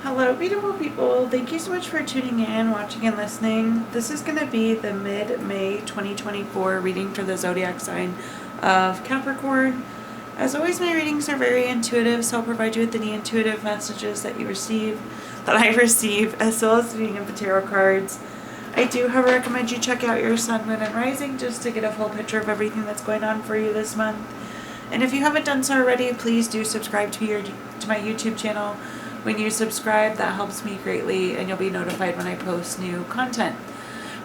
Hello, beautiful people. Thank you so much for tuning in, watching, and listening. This is going to be the mid-May 2024 reading for the zodiac sign of Capricorn. As always, my readings are very intuitive, so I'll provide you with any intuitive messages that I receive, as well as reading of the tarot cards. I do, however, recommend you check out your sun, moon, and rising just to get a full picture of everything that's going on for you this month. And if you haven't done so already, please do subscribe to my YouTube channel. When you subscribe, that helps me greatly, and you'll be notified when I post new content.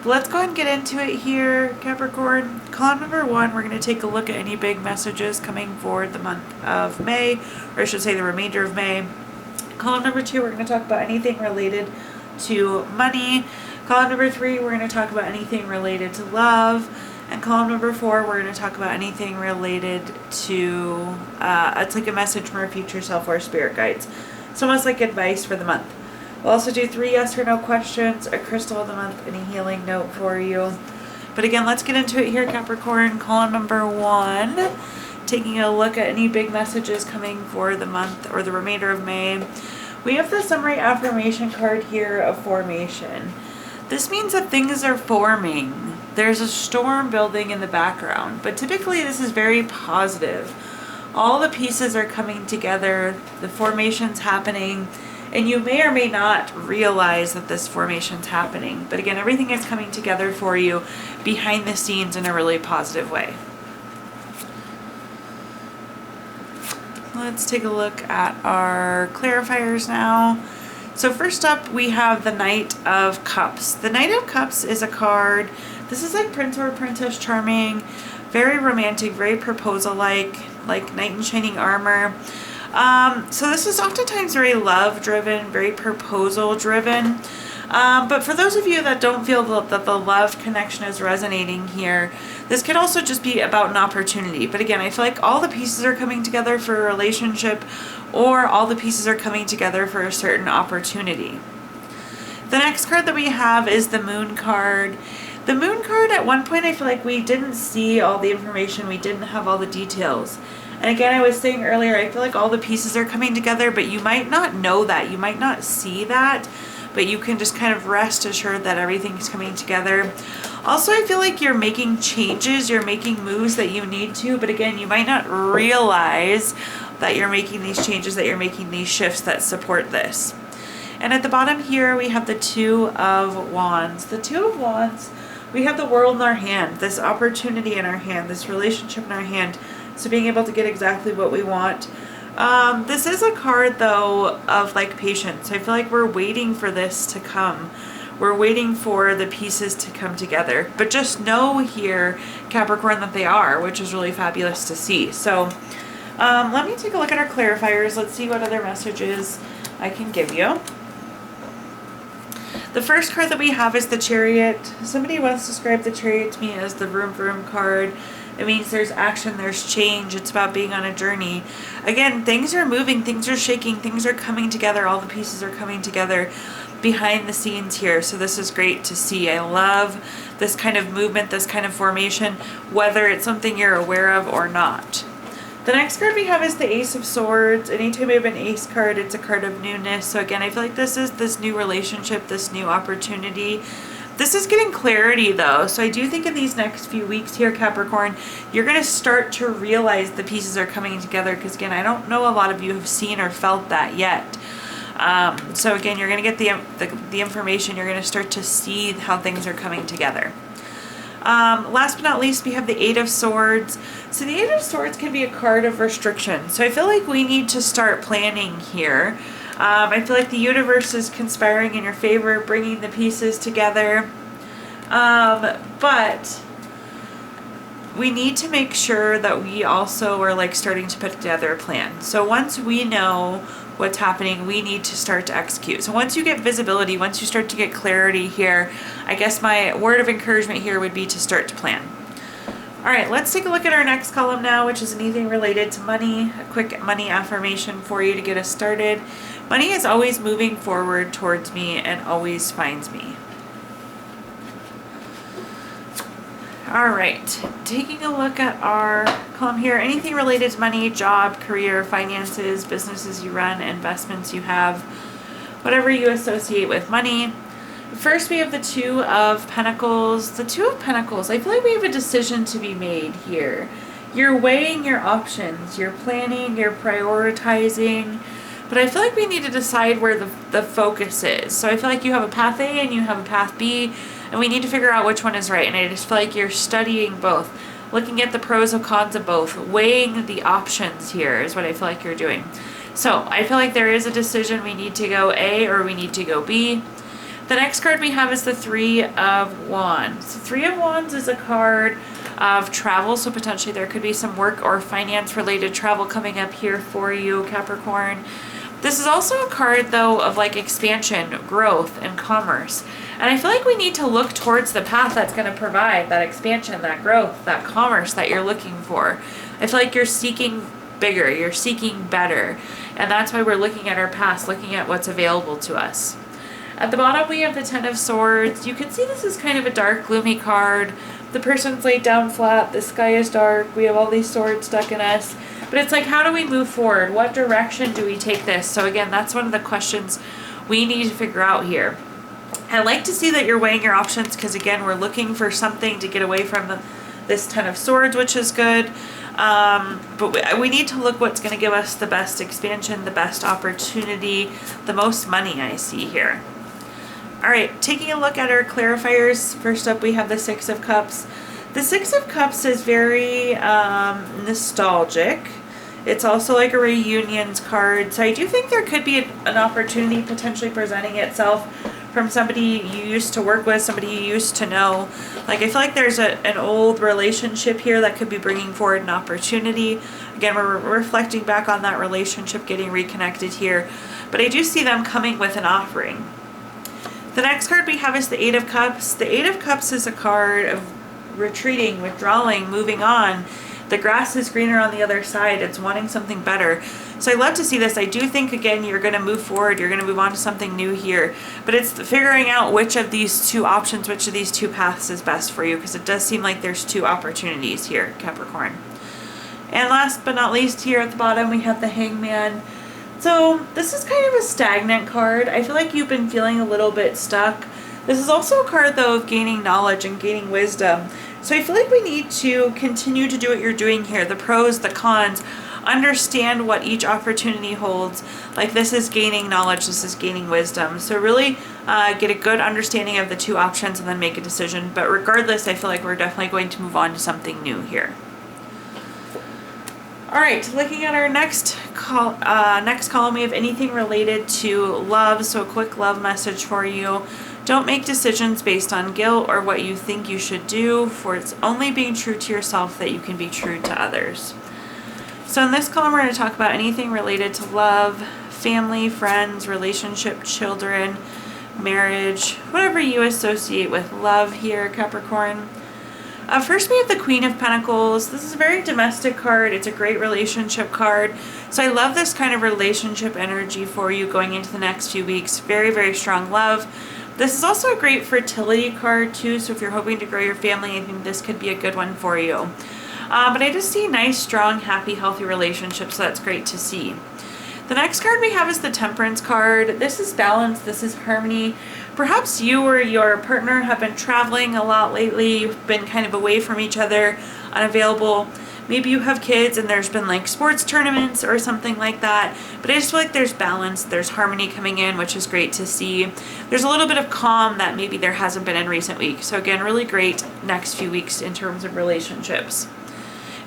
But let's go ahead and get into it here, Capricorn. Column number 1, we're going to take a look at any big messages coming for the month of May, or I should say the remainder of May. Column number 2, we're going to talk about anything related to money. Column number 3, we're going to talk about anything related to love. And column number 4, we're going to talk about anything related to, it's like a message from our future self or spirit guides. It's almost like advice for the month. We'll also do 3 yes or no questions, a crystal of the month, and a healing note for you. But again, let's get into it here, Capricorn. Column number 1, taking a look at any big messages coming for the month or the remainder of May. We have the summary affirmation card here of formation. This means that things are forming. There's a storm building in the background, but typically this is very positive. All the pieces are coming together, the formation's happening, and you may or may not realize that this formation's happening. But again, everything is coming together for you behind the scenes in a really positive way. Let's take a look at our clarifiers now. So first up, we have the Knight of Cups. The Knight of Cups is a card. This is like Prince or Princess Charming, very romantic, very proposal-like knight in shining armor. So this is oftentimes very love-driven, very proposal-driven. But for those of you that don't feel that the love connection is resonating here, this could also just be about an opportunity. But again, I feel like all the pieces are coming together for a relationship, or all the pieces are coming together for a certain opportunity. The next card that we have is the Moon card. The Moon card, at one point I feel like we didn't see all the information, we didn't have all the details. And again, I was saying earlier, I feel like all the pieces are coming together, but you might not know that, you might not see that, but you can just kind of rest assured that everything's coming together. Also, I feel like you're making changes, you're making moves that you need to, but again, you might not realize that you're making these changes, that you're making these shifts that support this. And at the bottom here, we have the Two of Wands. The Two of Wands, we have the world in our hand, this opportunity in our hand, this relationship in our hand, so being able to get exactly what we want. This is a card, though, of like patience. I feel like we're waiting for this to come. We're waiting for the pieces to come together. But just know here, Capricorn, that they are, which is really fabulous to see. So let me take a look at our clarifiers. Let's see what other messages I can give you. The first card that we have is the Chariot. Somebody once described the Chariot to me as the vroom vroom card. It means there's action, there's change. It's about being on a journey. Again, things are moving, things are shaking, things are coming together. All the pieces are coming together behind the scenes here. So this is great to see. I love this kind of movement, this kind of formation, whether it's something you're aware of or not. The next card we have is the Ace of Swords. Anytime we have an Ace card, it's a card of newness. So again, I feel like this is this new relationship, this new opportunity. This is getting clarity, though. So I do think in these next few weeks here, Capricorn, you're going to start to realize the pieces are coming together. Because again, I don't know a lot of you have seen or felt that yet. So again, you're going to get the information. You're going to start to see how things are coming together. Last but not least, we have the Eight of Swords. So the Eight of Swords can be a card of restriction. So I feel like we need to start planning here. I feel like the universe is conspiring in your favor, bringing the pieces together. But we need to make sure that we also are like starting to put together a plan. So once we know what's happening, we need to start to execute. So once you get visibility, once you start to get clarity here, I guess my word of encouragement here would be to start to plan. All right, let's take a look at our next column now, which is anything related to money. A quick money affirmation for you to get us started. Money is always moving forward towards me and always finds me. All right, taking a look at our column here, anything related to money, job, career, finances, businesses you run, investments you have. whatever you associate with money. First, we have the Two of Pentacles. The Two of Pentacles, I feel like we have a decision to be made here. You're weighing your options, you're planning, you're prioritizing, but I feel like we need to decide where the focus is. So I feel like you have a path A and you have a path B, and we need to figure out which one is right. And I just feel like you're studying both, looking at the pros and cons of both, weighing the options here is what I feel like you're doing. So I feel like there is a decision. We need to go A or we need to go B. The next card we have is the Three of Wands. The Three of Wands is a card of travel, so potentially there could be some work or finance related travel coming up here for you, Capricorn. This is also a card, though, of like expansion, growth, and commerce. And I feel like we need to look towards the path that's going to provide that expansion, that growth, that commerce that you're looking for. I feel like you're seeking bigger, you're seeking better. And that's why we're looking at our past, looking at what's available to us. At the bottom, we have the Ten of Swords. You can see this is kind of a dark, gloomy card. The person's laid down flat. The sky is dark. We have all these swords stuck in us. But it's like, how do we move forward? What direction do we take this? So again, that's one of the questions we need to figure out here. I like to see that you're weighing your options because, again, we're looking for something to get away from this Ten of Swords, which is good. But we need to look what's going to give us the best expansion, the best opportunity, the most money I see here. All right, taking a look at our clarifiers. First up, we have the Six of Cups. The Six of Cups is very nostalgic. It's also like a reunions card. So I do think there could be an opportunity potentially presenting itself from somebody you used to work with, somebody you used to know. Like, I feel like there's an old relationship here that could be bringing forward an opportunity. Again, we're reflecting back on that relationship, getting reconnected here. But I do see them coming with an offering. The next card we have is the Eight of Cups. The Eight of Cups is a card of retreating, withdrawing, moving on. The grass is greener on the other side. It's wanting something better. So I love to see this. I do think, again, you're going to move forward. You're going to move on to something new here. But it's figuring out which of these two options, which of these two paths is best for you, because it does seem like there's two opportunities here, Capricorn. And last but not least, here at the bottom, we have the Hangman. So this is kind of a stagnant card. I feel like you've been feeling a little bit stuck. This is also a card, though, of gaining knowledge and gaining wisdom. So I feel like we need to continue to do what you're doing here. The pros, the cons, understand what each opportunity holds. Like, this is gaining knowledge, this is gaining wisdom. So really get a good understanding of the two options and then make a decision. But regardless, I feel like we're definitely going to move on to something new here. All right, looking at our next column, we have anything related to love. So a quick love message for you. Don't make decisions based on guilt or what you think you should do, for it's only being true to yourself that you can be true to others. So in this column, we're going to talk about anything related to love, family, friends, relationship, children, marriage, whatever you associate with love here, Capricorn. First, we have the Queen of Pentacles. This is a very domestic card. It's a great relationship card. So I love this kind of relationship energy for you going into the next few weeks. Very, very strong love. This is also a great fertility card too. So if you're hoping to grow your family, I think this could be a good one for you. But I just see nice, strong, happy, healthy relationships. So that's great to see. The next card we have is the Temperance card. This is balance. This is harmony. Perhaps you or your partner have been traveling a lot lately. You've been kind of away from each other, unavailable. Maybe you have kids and there's been like sports tournaments or something like that. But I just feel like there's balance, there's harmony coming in, which is great to see. There's a little bit of calm that maybe there hasn't been in recent weeks. So again, really great next few weeks in terms of relationships.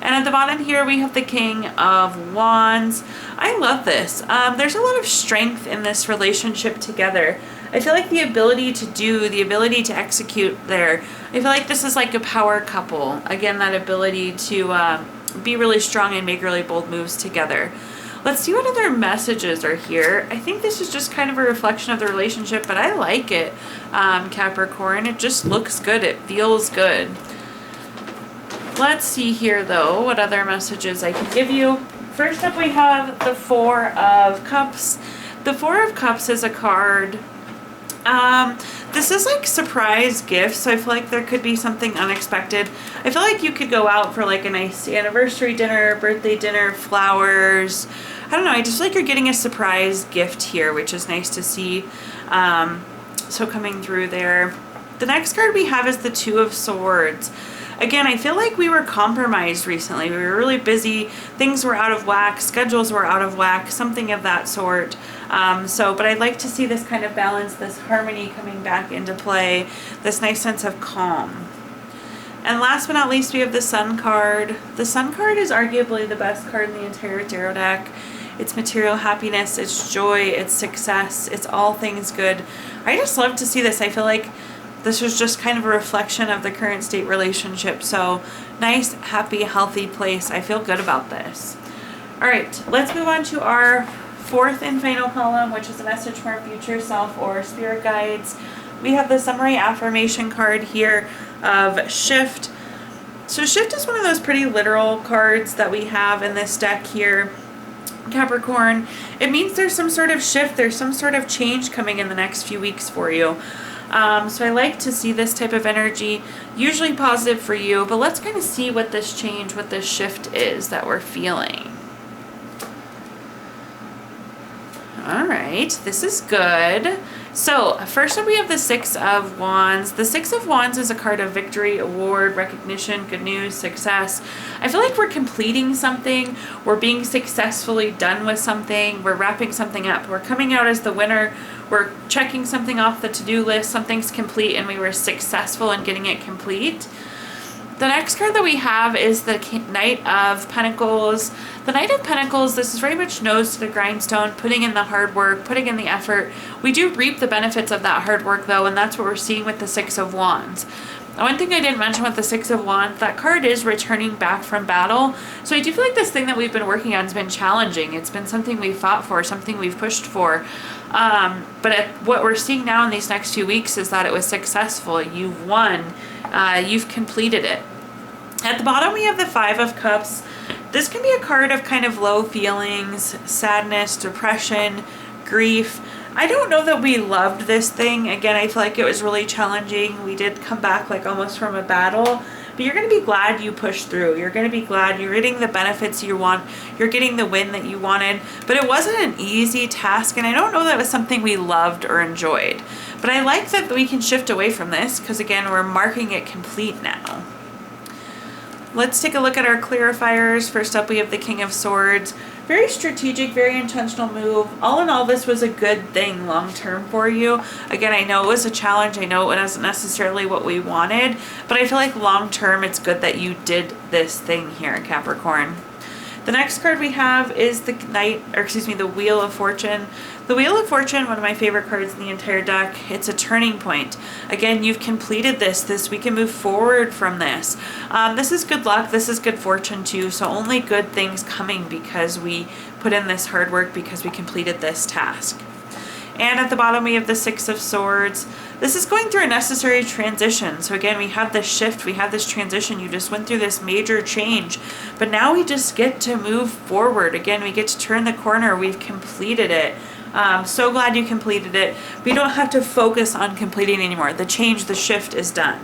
And at the bottom here, we have the King of Wands. I love this. There's a lot of strength in this relationship together. I feel like the ability to do, the ability to execute there. I feel like this is like a power couple. Again, that ability to be really strong and make really bold moves together. Let's see what other messages are here. I think this is just kind of a reflection of the relationship, but I like it, Capricorn. It just looks good. It feels good. Let's see here, though, what other messages I can give you. First up, we have the Four of Cups. The Four of Cups is a card This is like surprise gifts, so I feel like there could be something unexpected. I feel like you could go out for like a nice anniversary dinner, birthday dinner, flowers. I don't know, I just feel like you're getting a surprise gift here, which is nice to see. So coming through there. The next card we have is the Two of Swords. Again, I feel like we were compromised recently. We were really busy. Things were out of whack. Schedules were out of whack. Something of that sort. But I'd like to see this kind of balance, this harmony coming back into play. This nice sense of calm. And last but not least, we have the Sun card. The Sun card is arguably the best card in the entire tarot deck. It's material happiness. It's joy. It's success. It's all things good. I just love to see this. I feel like this was just kind of a reflection of the current state relationship. So nice, happy, healthy place. I feel good about this. All right, let's move on to our fourth and final column, which is a message from our future self or spirit guides. We have the summary affirmation card here of shift. So shift is one of those pretty literal cards that we have in this deck here, Capricorn. It means there's some sort of shift, there's some sort of change coming in the next few weeks for you. So I like to see this type of energy, usually positive for you, but let's kind of see what this change, what this shift is that we're feeling. All right, this is good. So first up we have the Six of Wands. The Six of Wands is a card of victory, award, recognition, good news, success. I feel like we're completing something. We're being successfully done with something. We're wrapping something up. We're coming out as the winner. We're checking something off the to-do list. Something's complete and we were successful in getting it complete. The next card that we have is the Knight of Pentacles. The Knight of Pentacles, this is very much nose to the grindstone, putting in the hard work, putting in the effort. We do reap the benefits of that hard work though, and that's what we're seeing with the Six of Wands. One thing I didn't mention with the Six of Wands, that card is returning back from battle. So I do feel like this thing that we've been working on has been challenging. It's been something we've fought for, something we've pushed for. But what we're seeing now in these next few weeks is that it was successful. You've won. You've completed it. At the bottom we have the Five of Cups. This can be a card of kind of low feelings, sadness, depression, grief. I don't know that we loved this thing. Again, I feel like it was really challenging. We did come back like almost from a battle. But you're going to be glad you pushed through. You're going to be glad you're getting the benefits you want. You're getting the win that you wanted. But it wasn't an easy task, and I don't know that it was something we loved or enjoyed. But I like that we can shift away from this because, again, we're marking it complete now. Let's take a look at our clarifiers. First up, we have the King of Swords. Very strategic, very intentional move. All in all, this was a good thing long-term for you. Again, I know it was a challenge. I know it wasn't necessarily what we wanted, but I feel like long-term, it's good that you did this thing here, Capricorn. The next card we have is the the Wheel of Fortune. The Wheel of Fortune, one of my favorite cards in the entire deck. It's a turning point. Again, you've completed this. We can move forward from this. This is good luck. This is good fortune too. So only good things coming because we put in this hard work, because we completed this task. And at the bottom, we have the Six of Swords. This is going through a necessary transition. So again, we have this shift, we have this transition. You just went through this major change, but now we just get to move forward. Again, we get to turn the corner. We've completed it. So glad you completed it. We don't have to focus on completing anymore. The change, the shift is done.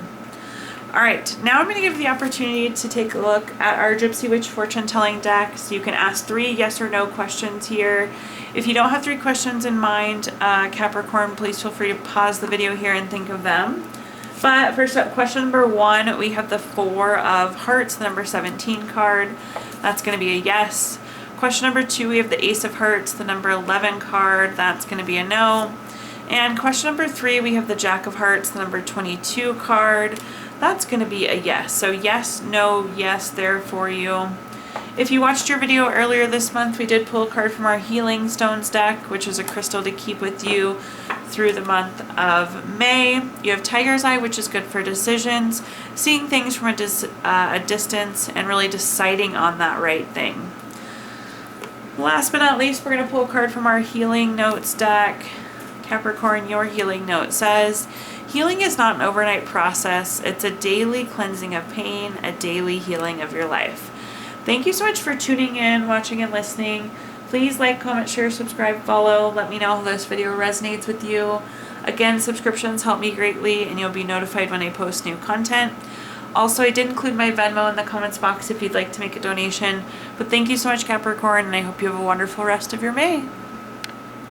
All right, now I'm going to give you the opportunity to take a look at our Gypsy Witch fortune telling deck. So you can ask 3 yes or no questions here. If you don't have 3 questions in mind, Capricorn, please feel free to pause the video here and think of them. But first up, question number 1, we have the Four of Hearts, the number 17 card. That's going to be a yes. Question number 2, we have the Ace of Hearts, the number 11 card. That's going to be a no. And question number 3, we have the Jack of Hearts, the number 22 card. That's going to be a yes. So yes, no, yes there for you. If you watched your video earlier this month, we did pull a card from our Healing Stones deck, which is a crystal to keep with you through the month of May. You have Tiger's Eye, which is good for decisions, seeing things from a distance and really deciding on that right thing. Last but not least, we're going to pull a card from our Healing Notes deck. Capricorn, your healing note says, healing is not an overnight process. It's a daily cleansing of pain, a daily healing of your life. Thank you so much for tuning in, watching, and listening. Please like, comment, share, subscribe, follow. Let me know how this video resonates with you. Again, subscriptions help me greatly and you'll be notified when I post new content. Also, I did include my Venmo in the comments box if you'd like to make a donation. But thank you so much, Capricorn, and I hope you have a wonderful rest of your May.